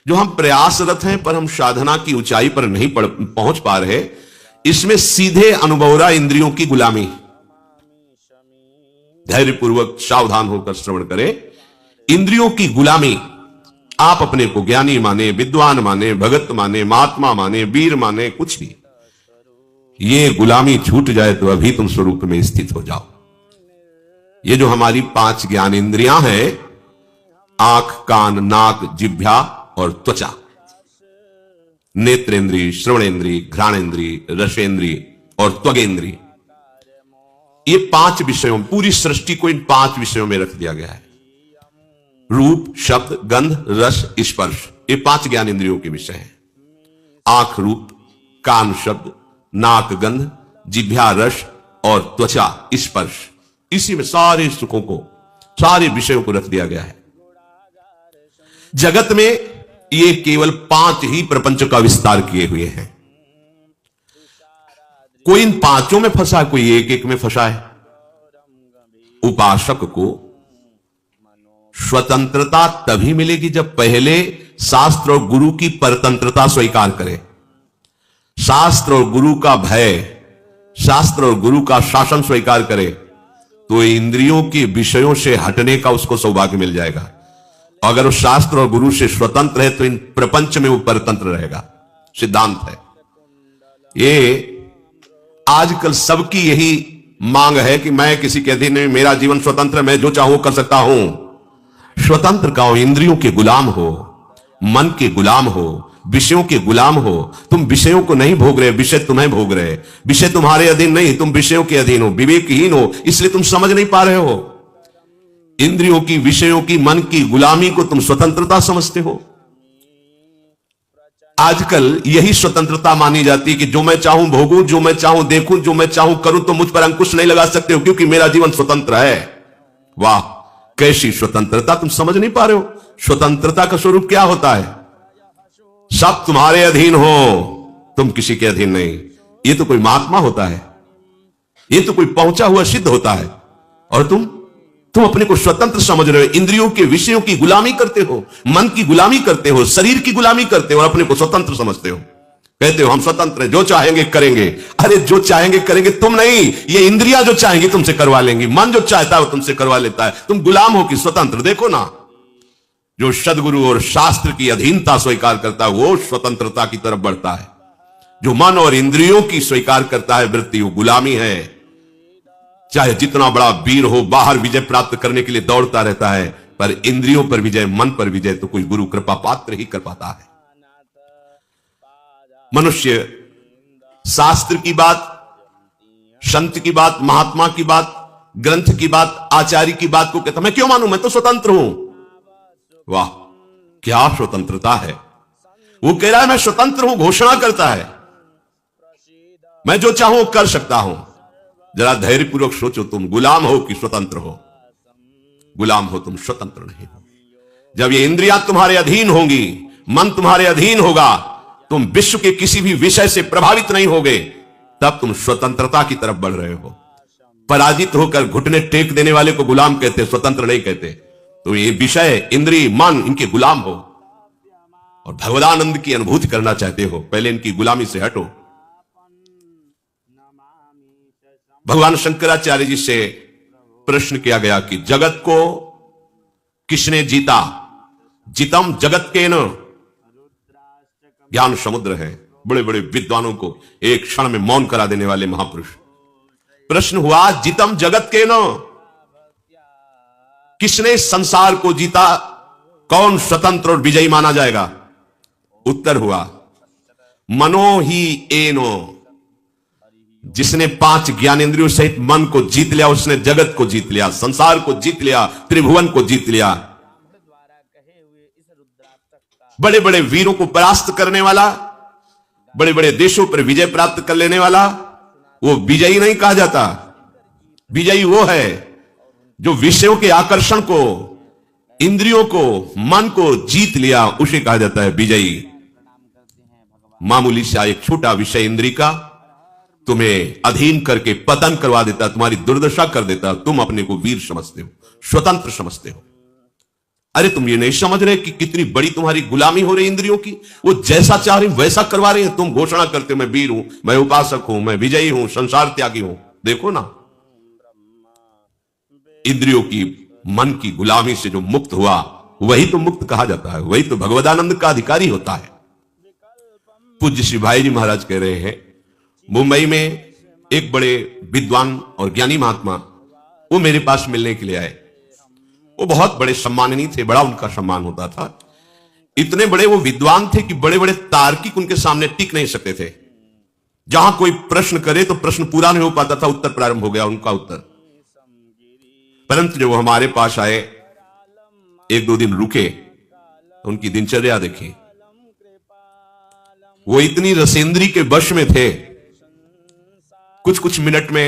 जो हम प्रयासरत हैं पर हम साधना की ऊंचाई पर नहीं पहुंच पा रहे, इसमें सीधे अनुभवरा इंद्रियों की गुलामी। धैर्यपूर्वक सावधान होकर श्रवण करें। इंद्रियों की गुलामी, आप अपने को ज्ञानी माने, विद्वान माने, भगत माने, महात्मा माने, वीर माने, कुछ भी, ये गुलामी छूट जाए तो अभी तुम स्वरूप में स्थित हो जाओ। ये जो हमारी 5 ज्ञान इंद्रियां हैं, आंख, कान, नाक, जिह्वा और त्वचा, नेत्रेंद्री, श्रवणेंद्री, घ्राणेंद्री, रसेंद्री और त्वगेंद्री, ये 5 विषयों, पूरी सृष्टि को इन 5 विषयों में रख दिया गया है। रूप, शब्द, गंध, रस, स्पर्श, ये 5 ज्ञान इंद्रियों के विषय हैं। आंख रूप, कान शब्द, नाक गंध, जिह्वा रस और त्वचा स्पर्श, इसी में सारे सुखों को, सारे विषयों को रख दिया गया है। जगत में ये केवल 5 ही प्रपंच का विस्तार किए हुए हैं। कोई इन 5 में फंसा है, कोई एक में फंसा है। उपासक को स्वतंत्रता तभी मिलेगी जब पहले शास्त्र और गुरु की परतंत्रता स्वीकार करे। शास्त्र और गुरु का भय, शास्त्र और गुरु का शासन स्वीकार करे तो इंद्रियों के विषयों से हटने का उसको सौभाग्य मिल जाएगा। अगर वो शास्त्र और गुरु से स्वतंत्र है तो इन प्रपंच में वो परतंत्र रहेगा। सिद्धांत है ये। आजकल सबकी यही मांग है कि मैं किसी के अधीन नहीं, मेरा जीवन स्वतंत्र, मैं जो चाहूं कर सकता हूं। स्वतंत्र का हो, इंद्रियों के गुलाम हो, मन के गुलाम हो, विषयों के गुलाम हो। तुम विषयों को नहीं भोग रहे, विषय तुम्हें भोग रहे। विषय तुम्हारे अधीन नहीं, तुम विषयों के अधीन हो, विवेकहीन हो, इसलिए तुम समझ नहीं पा रहे हो। इंद्रियों की, विषयों की, मन की गुलामी को तुम स्वतंत्रता समझते हो। आजकल यही स्वतंत्रता मानी जाती है कि जो मैं चाहूं भोगूं, जो मैं चाहूं देखूं, जो मैं चाहूं करूं, तो मुझ पर अंकुश नहीं लगा सकते हो क्योंकि मेरा जीवन स्वतंत्र है। वाह, कैसी स्वतंत्रता! तुम समझ नहीं पा रहे हो। स्वतंत्रता का स्वरूप क्या होता है? सब तुम्हारे अधीन हो, तुम किसी के अधीन नहीं। ये तो कोई महात्मा होता है, ये तो कोई पहुंचा हुआ सिद्ध होता है, और तुम अपने को स्वतंत्र समझ रहे हो। इंद्रियों के विषयों की गुलामी करते हो, मन की गुलामी करते हो, शरीर की गुलामी करते हो और अपने को स्वतंत्र समझते हो। कहते हो हम स्वतंत्र हैं, जो चाहेंगे करेंगे। अरे जो चाहेंगे करेंगे तुम नहीं, ये इंद्रियां जो चाहेंगी तुमसे करवा लेंगी। मन जो चाहता है वो तुमसे करवा लेता है। तुम गुलाम हो कि स्वतंत्र? देखो ना, जो सद्गुरु और शास्त्र की अधीनता स्वीकार करता है वो स्वतंत्रता की तरफ बढ़ता है। जो मन और इंद्रियों की स्वीकार करता है वृत्ति, वो गुलामी है। चाहे जितना बड़ा वीर हो, बाहर विजय प्राप्त करने के लिए दौड़ता रहता है, पर इंद्रियों पर विजय, मन पर विजय तो कोई गुरु कृपा पात्र ही कर पाता है। मनुष्य शास्त्र की बात, संत की बात, महात्मा की बात, ग्रंथ की बात, आचार्य की बात को कहता मैं क्यों मानूं, मैं तो स्वतंत्र हूं। वाह, क्या स्वतंत्रता है! वो कह रहा है मैं स्वतंत्र हूं, घोषणा करता है मैं जो चाहूं कर सकता हूं। जरा धैर्यपूर्वक सोचो, तुम गुलाम हो कि स्वतंत्र हो? गुलाम हो, तुम स्वतंत्र नहीं हो। जब ये इंद्रियां तुम्हारे अधीन होंगी, मन तुम्हारे अधीन होगा, तुम विश्व के किसी भी विषय से प्रभावित नहीं होगे, तब तुम स्वतंत्रता की तरफ बढ़ रहे हो। पराजित होकर घुटने टेक देने वाले को गुलाम कहते, स्वतंत्र नहीं कहते। तो ये विषय, इंद्रिय, मन, इनके गुलाम हो और भगवदानंद की अनुभूति करना चाहते हो, पहले इनकी गुलामी से हटो। भगवान शंकराचार्य जी से प्रश्न किया गया कि जगत को किसने जीता? जितम जगत के न, ज्ञान समुद्र है। बड़े बड़े विद्वानों को एक क्षण में मौन करा देने वाले महापुरुष। प्रश्न हुआ जितम जगत के न, किसने संसार को जीता? कौन स्वतंत्र और विजयी माना जाएगा? उत्तर हुआ मनो ही एनो। जिसने 5 ज्ञानेंद्रियों सहित मन को जीत लिया, उसने जगत को जीत लिया, संसार को जीत लिया, त्रिभुवन को जीत लिया। बड़े बड़े वीरों को परास्त करने वाला, बड़े बड़े देशों पर विजय प्राप्त कर लेने वाला, वो विजयी नहीं कहा जाता। विजयी वो है जो विषयों के आकर्षण को, इंद्रियों को, मन को जीत लिया, उसे कहा जाता है विजयी। मामूली सा एक छोटा विषय इंद्रिय का तुम्हें अधीन करके पतन करवा देता, तुम्हारी दुर्दशा कर देता, तुम अपने को वीर समझते हो, स्वतंत्र समझते हो। अरे तुम ये नहीं समझ रहे कि कितनी बड़ी तुम्हारी गुलामी हो रही इंद्रियों की। वो जैसा चाह रही वैसा करवा रही है। तुम घोषणा करते हो मैं वीर हूं, मैं उपासक हूं, मैं विजयी हूं, संसार त्यागी हूं। देखो ना, इंद्रियों की, मन की गुलामी से जो मुक्त हुआ वही तो मुक्त कहा जाता है, वही तो भगवदानंद का अधिकारी होता है। पूज्य श्री भाई जी महाराज कह रहे हैं, मुंबई में एक बड़े विद्वान और ज्ञानी महात्मा वो मेरे पास मिलने के लिए आए। वो बहुत बड़े सम्माननीय थे, बड़ा उनका सम्मान होता था। इतने बड़े वो विद्वान थे कि बड़े बड़े तार्किक उनके सामने टिक नहीं सकते थे। जहां कोई प्रश्न करे तो प्रश्न पूरा नहीं हो पाता था, उत्तर प्रारंभ हो गया उनका उत्तर। परंतु जब वो हमारे पास आए, एक दो दिन रुके, उनकी दिनचर्या देखी। वो इतनी रसेंद्री के वश में थे, कुछ कुछ मिनट में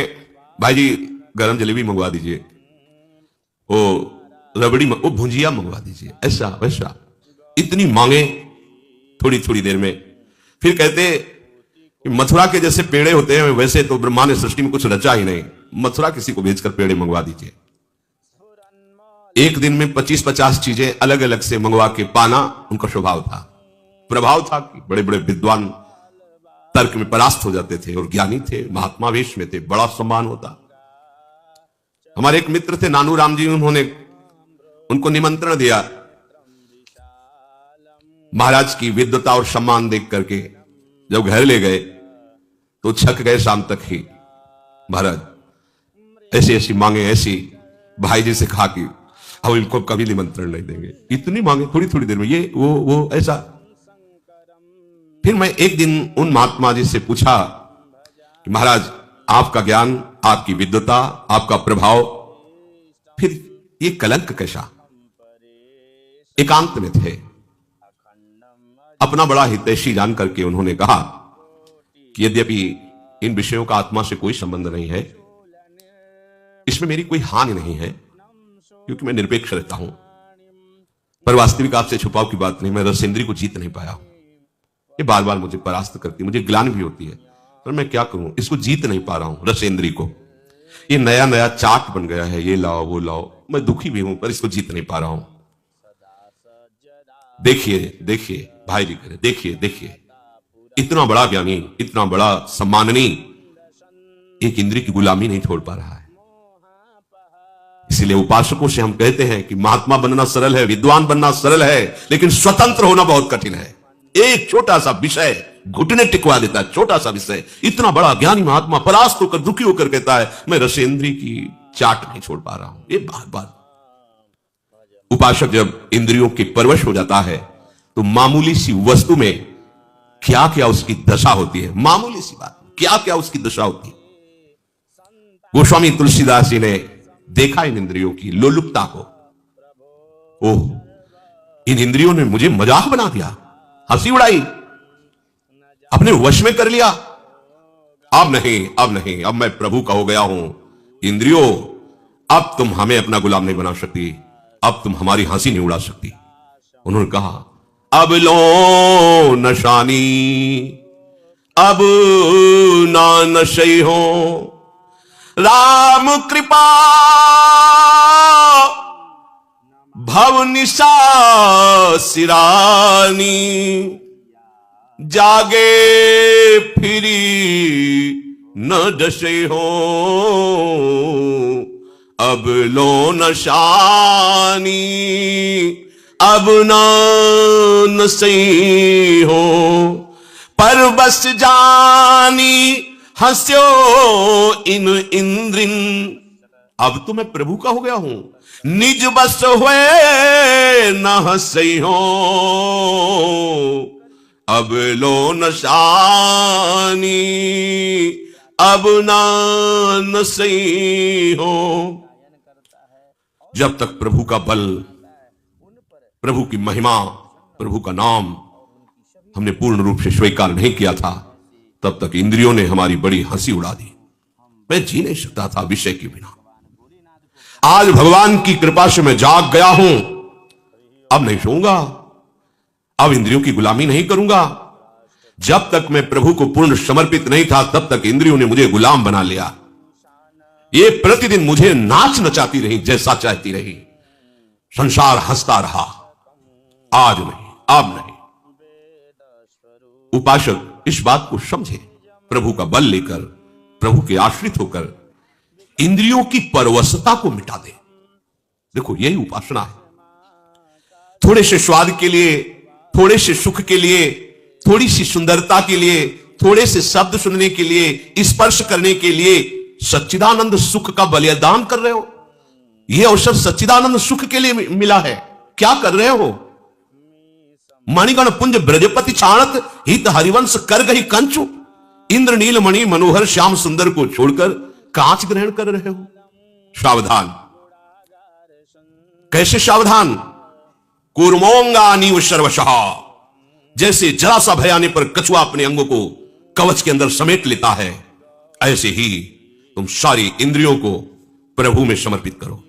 भाई जी गरम जलेबी मंगवा दीजिए, वो रबड़ी, वो भुंजिया मंगवा दीजिए, ऐसा वैसा, इतनी मांगे थोड़ी थोड़ी देर में। फिर कहते कि मथुरा के जैसे पेड़े होते हैं वैसे तो ब्रह्मा ने सृष्टि में कुछ रचा ही नहीं, मथुरा किसी को भेजकर पेड़े मंगवा दीजिए। एक दिन में 25-50 चीजें अलग अलग से मंगवा के पाना उनका स्वभाव था, प्रभाव था कि बड़े बड़े विद्वान तर्क में परास्त हो जाते थे और ज्ञानी थे, महात्मा वेश में थे, बड़ा सम्मान होता। हमारे एक मित्र थे नानू राम जी, उन्होंने उनको निमंत्रण दिया। महाराज की विद्वता और सम्मान देख करके जब घर ले गए तो छक गए शाम तक ही। महाराज ऐसी ऐसी मांगे, ऐसी भाई जी से कहा कि हम इनको कभी निमंत्रण नहीं देंगे, इतनी मांगे थोड़ी थोड़ी देर में, ये वो ऐसा। फिर मैं एक दिन उन महात्मा जी से पूछा कि महाराज आपका ज्ञान, आपकी विद्वता, आपका प्रभाव, फिर ये कलंक कैसा? एकांत में थे, अपना बड़ा हितैषी जान करके उन्होंने कहा कि यद्यपि इन विषयों का आत्मा से कोई संबंध नहीं है, इसमें मेरी कोई हानि नहीं है क्योंकि मैं निरपेक्ष रहता हूं, पर वास्तविक आपसे छुपाव की बात नहीं, मैं रसेंद्री को जीत नहीं पाया हूं। ये बार बार मुझे परास्त करती, मुझे ग्लानि भी होती है, पर मैं क्या करूं, इसको जीत नहीं पा रहा हूं रसेंद्री को। ये नया नया चाट बन गया है, ये लाओ वो लाओ, मैं दुखी भी हूं पर इसको जीत नहीं पा रहा हूं। देखिए देखिए भाई जी कह, देखिए देखिए, इतना बड़ा ज्ञानी, इतना बड़ा सम्माननीय एक इंद्रिय की गुलामी नहीं छोड़ पा रहा है। इसीलिए उपासकों से हम कहते हैं कि महात्मा बनना सरल है, विद्वान बनना सरल है, लेकिन स्वतंत्र होना बहुत कठिन है। एक छोटा सा विषय घुटने टिकवा देता है, छोटा सा विषय। इतना बड़ा ज्ञानी महात्मा परास्त होकर, दुखी होकर कहता है मैं रसेंद्री की चाट नहीं छोड़ पा रहा हूं। ये बार बार उपासक जब इंद्रियों के परवश हो जाता है तो मामूली सी वस्तु में क्या क्या उसकी दशा होती है, मामूली सी बात क्या क्या उसकी दशा होती है। गोस्वामी तुलसीदास जी ने देखा इन इंद्रियों की लोलुपता को। ओह, इन इंद्रियों ने मुझे मजाक बना दिया, हंसी उड़ाई, अपने वश में कर लिया। अब नहीं, अब नहीं, अब मैं प्रभु का हो गया हूं। इंद्रियों, अब तुम हमें अपना गुलाम नहीं बना सकती, अब तुम हमारी हंसी नहीं उड़ा सकती। उन्होंने कहा अब लो नशानी, अब ना नशे हो, राम कृपा भव निशा सिरानी, जागे फिरी न दशे हो, अब लो नशानी, अब न सही हो, पर बस जानी हंस्यो इन इंद्रिन। अब तो मैं प्रभु का हो गया हूं, निज बस हुए न हंसई हो, अब लो नशानी, अब न सही हो। जब तक प्रभु का बल, प्रभु की महिमा, प्रभु का नाम हमने पूर्ण रूप से स्वीकार नहीं किया था, तब तक इंद्रियों ने हमारी बड़ी हंसी उड़ा दी। मैं जी नहीं सकता था विषय के बिना। आज भगवान की कृपा से मैं जाग गया हूं, अब नहीं सोऊंगा, अब इंद्रियों की गुलामी नहीं करूंगा। जब तक मैं प्रभु को पूर्ण समर्पित नहीं था, तब तक इंद्रियों ने मुझे गुलाम बना लिया। ये प्रतिदिन मुझे नाच नचाती रही, जैसा चाहती रही। संसार हंसता रहा, आज नहीं, अब नहीं। उपासक इस बात को समझे, प्रभु का बल लेकर, प्रभु के आश्रित होकर इंद्रियों की परवशता को मिटा दे। देखो, यही उपासना है। थोड़े से स्वाद के लिए, थोड़े से सुख के लिए, थोड़ी सी सुंदरता के लिए, थोड़े से शब्द सुनने के लिए, स्पर्श करने के लिए सच्चिदानंद सुख का बलिदान कर रहे हो। यह अवसर सच्चिदानंद सुख के लिए मिला है, क्या कर रहे हो? मणिगण पुंज ब्रजपति छाणत, हित हरिवंश कर गई कंचु, इंद्र नील मणि मनोहर श्याम सुंदर को छोड़कर कांच ग्रहण कर रहे हो। सावधान। कैसे सावधान? कूर्मोंगा नीव सर्वशः, जैसे जरा सा भय आने पर कछुआ अपने अंगों को कवच के अंदर समेट लेता है, ऐसे ही तुम सारी इंद्रियों को प्रभु में समर्पित करो।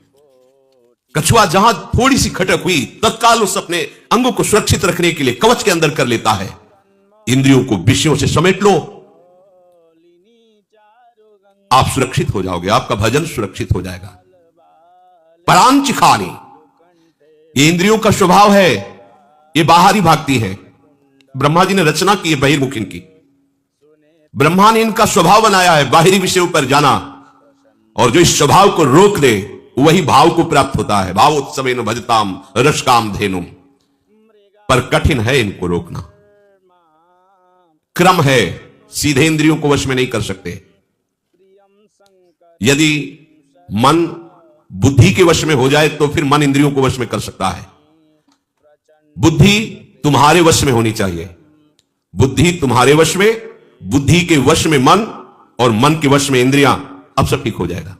कछुआ जहां थोड़ी सी खटक हुई, तत्काल उस अपने अंगों को सुरक्षित रखने के लिए कवच के अंदर कर लेता है। इंद्रियों को विषयों से समेट लो, आप सुरक्षित हो जाओगे, आपका भजन सुरक्षित हो जाएगा। परांचिखानी, ये इंद्रियों का स्वभाव है, ये बाहरी भागती है। ब्रह्मा जी ने रचना की है बहिर्मुख इनकी, ब्रह्मा ने इनका स्वभाव बनाया है बाहरी विषयों पर जाना, और जो इस स्वभाव को रोक दे वही भाव को प्राप्त होता है। भावोत्सवेन भजताम रसकाम धेनुम, पर कठिन है इनको रोकना। क्रम है, सीधे इंद्रियों को वश में नहीं कर सकते। यदि मन बुद्धि के वश में हो जाए तो फिर मन इंद्रियों को वश में कर सकता है। बुद्धि तुम्हारे वश में होनी चाहिए, बुद्धि तुम्हारे वश में, बुद्धि के वश में मन, और मन के वश में इंद्रियां, अब सब ठीक हो जाएगा।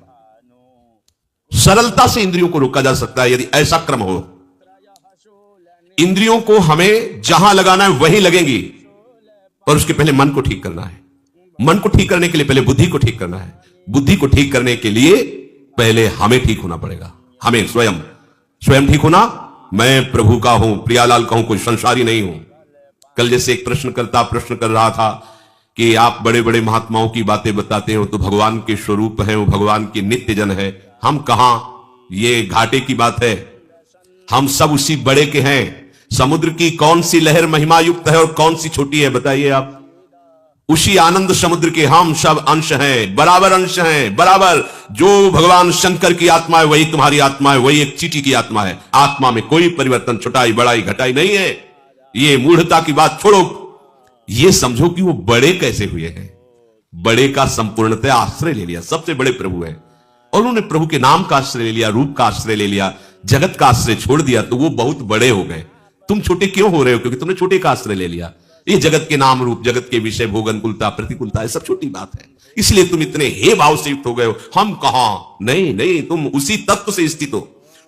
सरलता से इंद्रियों को रोका जा सकता है यदि ऐसा क्रम हो। इंद्रियों को हमें जहां लगाना है वहीं लगेंगी, पर उसके पहले मन को ठीक करना है। मन को ठीक करने के लिए पहले बुद्धि को ठीक करना है, बुद्धि को ठीक करने के लिए पहले हमें ठीक होना पड़ेगा। हमें स्वयं ठीक होना। मैं प्रभु का हूं, प्रियालाल का हूं, कोई संसारी नहीं हूं। कल जैसे एक प्रश्नकर्ता प्रश्न कर रहा था कि आप बड़े बड़े महात्माओं की बातें बताते हो तो भगवान के स्वरूप हैं, वो भगवान के नित्य जन है, हम कहां? ये घाटे की बात है। हम सब उसी बड़े के हैं। समुद्र की कौन सी लहर महिमा युक्त है और कौन सी छोटी है, बताइए आप? उसी आनंद समुद्र के हम सब अंश हैं, बराबर अंश हैं, बराबर। जो भगवान शंकर की आत्मा है वही तुम्हारी आत्मा है, वही एक चींटी की आत्मा है। आत्मा में कोई परिवर्तन, छोटाई बड़ाई घटाई नहीं है। ये मूढ़ता की बात छोड़ो, ये समझो कि वो बड़े कैसे हुए हैं। बड़े का संपूर्णतः आश्रय ले लिया, सबसे बड़े प्रभु हैं, और उन्होंने प्रभु के नाम का आश्रय ले लिया, रूप का आश्रय ले लिया, जगत का आश्रय छोड़ दिया, तो वो बहुत बड़े हो गए। तुम छोटे क्यों हो रहे हो? क्योंकि तुमने छोटे का आश्रय ले लिया। ये जगत के नाम रूप, जगत के विषय, भोग, अनुकूलता, प्रतिकूलता, ये सब छोटी बात है, इसलिए तुम इतने हे भाव से युक्त हो गए हो। हम कहां? नहीं नहीं, तुम उसी तत्व से स्थित हो,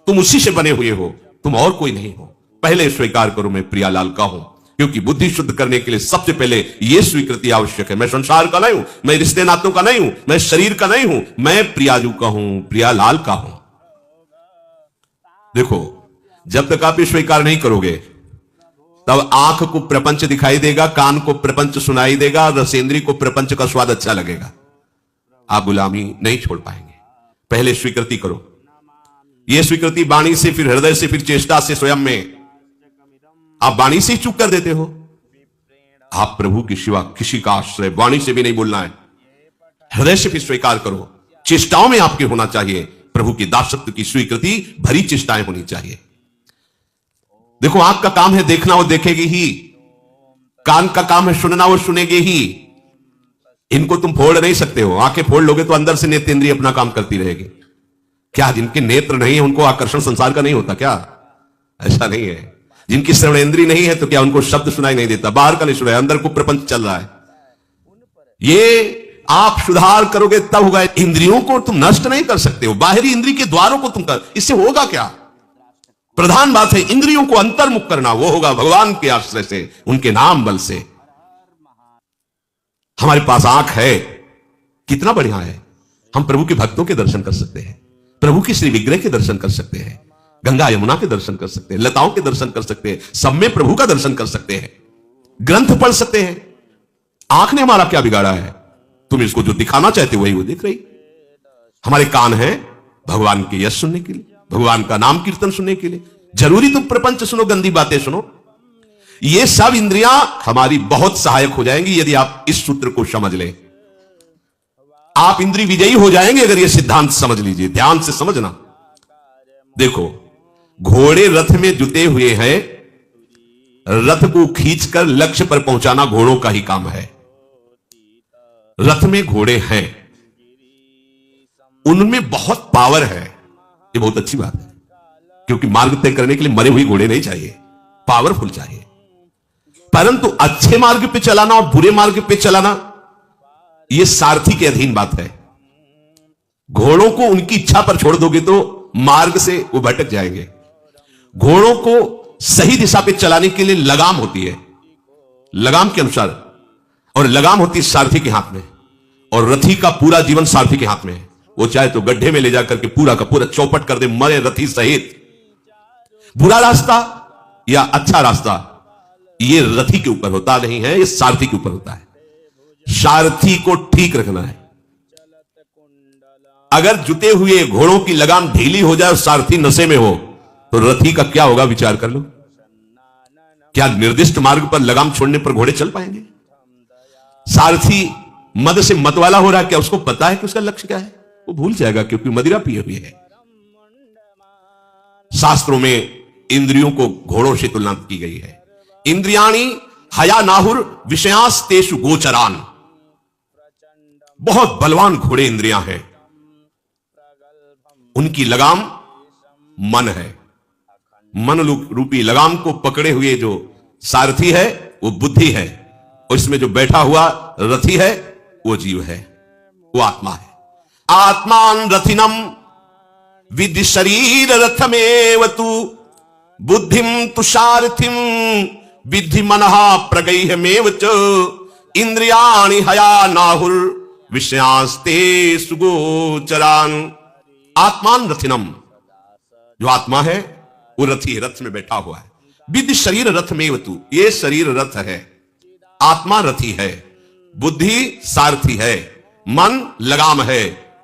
तुम उसी से बने हुए हो, तुम और कोई नहीं हो। पहले स्वीकार करो मैं प्रियालाल का हूं, क्योंकि बुद्धि शुद्ध करने के लिए सबसे पहले यह स्वीकृति आवश्यक है। मैं संसार का नहीं हूं, मैं रिश्ते नातों का नहीं हूं, मैं शरीर का नहीं हूं, मैं प्रियाजू का हूं, प्रियालाल का हूं। देखो, जब तक आप ये स्वीकार नहीं करोगे तब आंख को प्रपंच दिखाई देगा, कान को प्रपंच सुनाई देगा, रसेंद्री को प्रपंच का स्वाद अच्छा लगेगा। आप गुलामी नहीं छोड़ पाएंगे। पहले स्वीकृति करो। यह स्वीकृति वाणी से, फिर हृदय से, फिर चेष्टा से, स्वयं में। आप वाणी से ही चूक कर देते हो। आप प्रभु के सिवा किसी का आश्रय वाणी से भी नहीं बोलना है। हृदय से फिर स्वीकार करो। चेष्टाओं में आपके होना चाहिए प्रभु के दासत्व की स्वीकृति भरी चेष्टाएं होनी चाहिए। देखो, आंख का काम है देखना, वो देखेगी ही। कान का काम है सुनना, वो सुनेगी ही। इनको तुम फोड़ नहीं सकते हो। आंखें फोड़ लोगे तो अंदर से नेत्रेंद्रिय अपना काम करती रहेगी। क्या जिनके नेत्र नहीं है उनको आकर्षण संसार का नहीं होता क्या? ऐसा नहीं है। जिनकी श्रवणेंद्रिय नहीं है तो क्या उनको शब्द सुनाई नहीं देता? बाहर का नहीं सुनाई, अंदर को प्रपंच चल रहा है। ये आप सुधार करोगे तब होगा। इंद्रियों को तुम नष्ट नहीं कर सकते हो, बाहरी इंद्रिय के द्वारों को तुम कर, इससे होगा क्या? प्रधान बात है इंद्रियों को अंतर्मुख करना, वो होगा भगवान के आश्रय से, उनके नाम बल से। हमारे पास आंख है, कितना बढ़िया है। हम प्रभु के भक्तों के दर्शन कर सकते हैं, प्रभु के श्री विग्रह के दर्शन कर सकते हैं, गंगा यमुना के दर्शन कर सकते हैं, लताओं के दर्शन कर सकते हैं, सब में प्रभु का दर्शन कर सकते हैं, ग्रंथ पढ़ सकते हैं। आंख ने हमारा क्या बिगाड़ा है? तुम इसको जो दिखाना चाहते हो वही वो दिख रही। हमारे कान हैं भगवान के यश सुनने के लिए, भगवान का नाम कीर्तन सुनने के लिए। जरूरी तुम प्रपंच सुनो, गंदी बातें सुनो। ये सब इंद्रियां हमारी बहुत सहायक हो जाएंगी यदि आप इस सूत्र को समझ लें। आप इंद्रिय विजयी हो जाएंगे अगर ये सिद्धांत समझ लीजिए। ध्यान से समझना। देखो, घोड़े रथ में जुटे हुए हैं, रथ को खींचकर लक्ष्य पर पहुंचाना घोड़ों का ही काम है। रथ में घोड़े हैं, उनमें बहुत पावर है, ये बहुत अच्छी बात है, क्योंकि मार्ग तय करने के लिए मरे हुए घोड़े नहीं चाहिए, पावरफुल चाहिए। परंतु अच्छे मार्ग पे चलाना और बुरे मार्ग पे चलाना यह सारथी के अधीन बात है। घोड़ों को उनकी इच्छा पर छोड़ दोगे तो मार्ग से वो भटक जाएंगे। घोड़ों को सही दिशा पे चलाने के लिए लगाम होती है, लगाम के अनुसार, और लगाम होती है सारथी के हाथ में, और रथी का पूरा जीवन सारथी के हाथ में है। वो चाहे तो गड्ढे में ले जाकर के पूरा का पूरा चौपट कर दे, मरे रथी सहित। बुरा रास्ता या अच्छा रास्ता ये रथी के ऊपर होता नहीं है, ये सारथी के ऊपर होता है। सारथी को ठीक रखना है। अगर जुटे हुए घोड़ों की लगाम ढीली हो जाए और सारथी नशे में हो तो रथी का क्या होगा, विचार कर लो। क्या निर्दिष्ट मार्ग पर लगाम छोड़ने पर घोड़े चल पाएंगे? सारथी मद से मतवाला हो रहा है, क्या उसको पता है कि उसका लक्ष्य क्या है? वो भूल जाएगा क्योंकि मदिरा पिए हुए है। शास्त्रों में इंद्रियों को घोड़ों से तुलना की गई है। इंद्रियाणी हया नाहुर विषयांस्तेषु गोचरान। बहुत बलवान घोड़े इंद्रियां हैं, उनकी लगाम मन है। मन रूपी लगाम को पकड़े हुए जो सारथी है वो बुद्धि है, और इसमें जो बैठा हुआ रथी है वो जीव है, वो आत्मा है। आत्मान रथिनम विधि शरीर रथमेव तु बुद्धिम तु सारथिम विधि मनहा प्रगैहमेव च इंद्रियाणि हया नाहुर विषयांस्ते सुगोचरान। आत्मान रथिनम, जो आत्मा है वो रथी, रथ में बैठा हुआ है। विधि शरीर रथमेव तु, ये शरीर रथ है, आत्मा रथी है, बुद्धि सारथी है, मन लगाम है,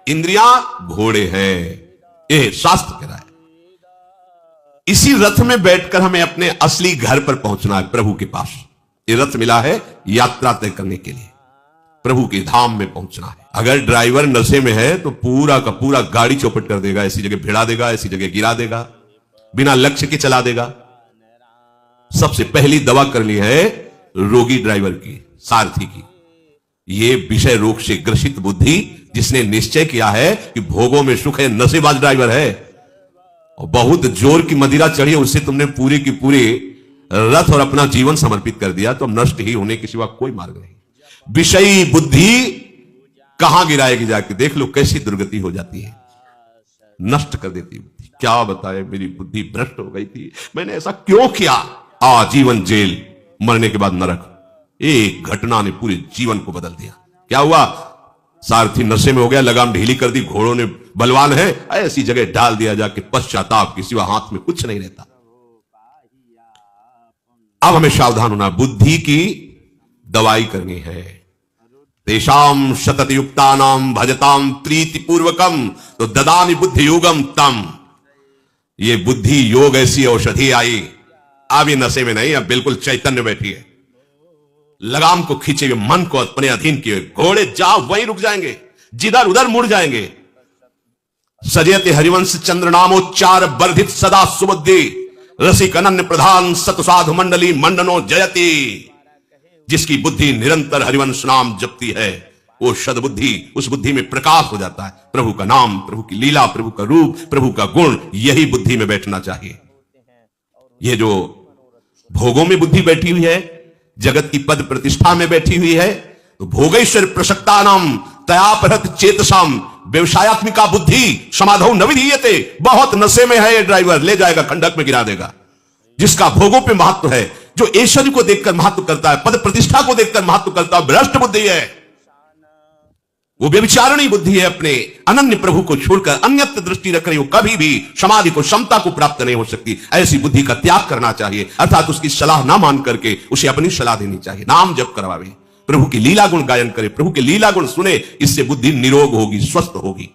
इंद्रियां घोड़े हैं। ये शास्त्र कह रहा है। इसी रथ में बैठकर हमें अपने असली घर पर पहुंचना है, प्रभु के पास। ये रथ मिला है यात्रा तय करने के लिए, प्रभु के धाम में पहुंचना है। अगर ड्राइवर नशे में है तो पूरा का पूरा गाड़ी चौपट कर देगा, ऐसी जगह भिड़ा देगा, ऐसी जगह गिरा देगा, बिना लक्ष्य के चला देगा। सबसे पहली दवा करनी है रोगी ड्राइवर की, सारथी की। ये विषय रोग से ग्रसित बुद्धि जिसने निश्चय किया है कि भोगों में सुख है, नशेबाज ड्राइवर है, और बहुत जोर की मदिरा चढ़ी, उससे तुमने पूरी की पूरी रथ और अपना जीवन समर्पित कर दिया, तो नष्ट ही होने के सिवा कोई मार्ग नहीं। विषयी बुद्धि कहां गिराएगी, जाके देख लो कैसी दुर्गति हो जाती है, नष्ट कर देती है। क्या बताए, मेरी बुद्धि भ्रष्ट हो गई थी, मैंने ऐसा क्यों किया। आजीवन जेल, मरने के बाद नरक। एक घटना ने पूरे जीवन को बदल दिया। क्या हुआ? सारथी नशे में हो गया, लगाम ढीली कर दी, घोड़ों ने बलवान है, ऐसी जगह डाल दिया जाके, पश्चाताप के सिवा हाथ में कुछ नहीं रहता। अब हमें सावधान होना, बुद्धि की दवाई करनी है। तेषाम सतत युक्तानाम भजताम प्रीति पूर्वकम तो ददामि बुद्धि योगम तम। ये बुद्धि योग ऐसी औषधि आई, अब ये नशे में नहीं, अब बिल्कुल चैतन्य बैठी है। लगाम को खींचे हुए मन को अपने अधीन किए, घोड़े जाओ वहीं रुक जाएंगे, जिधर उधर मुड़ जाएंगे। सजयते हरिवंश चंद्र नामोच्चार वर्धित सदा सुबुद्धि रसिक अनन्य प्रधान सत साधु मंडली मंडनो जयति। जिसकी बुद्धि निरंतर हरिवंश नाम जपती है वो सद्बुद्धि, उस बुद्धि में प्रकाश हो जाता है। प्रभु का नाम, प्रभु की लीला, प्रभु का रूप, प्रभु का गुण, यही बुद्धि में बैठना चाहिए। ये जो भोगों में बुद्धि बैठी हुई है, जगत की पद प्रतिष्ठा में बैठी हुई है, तो भोगेश्वर प्रसक्ता नाम तयापहत चेतसाम व्यवसायत्मिका बुद्धि समाधौ न विधीयते। बहुत नशे में है ये ड्राइवर, ले जाएगा खंडक में गिरा देगा। जिसका भोगों पे महत्व है, जो ऐश्वर्य को देखकर महत्व करता है, पद प्रतिष्ठा को देखकर महत्व करता है, भ्रष्ट बुद्धि है, वो व्यभिचारिणी बुद्धि है। अपने अनन्य प्रभु को छोड़कर अन्यत्र दृष्टि रख रही हो, कभी भी समाधि को, क्षमता को प्राप्त नहीं हो सकती। ऐसी बुद्धि का त्याग करना चाहिए, अर्थात उसकी सलाह ना मान करके उसे अपनी सलाह देनी चाहिए। नाम जप करवावे, प्रभु की लीला गुण गायन करे, प्रभु के लीला गुण सुने, इससे बुद्धि निरोग होगी, स्वस्थ होगी।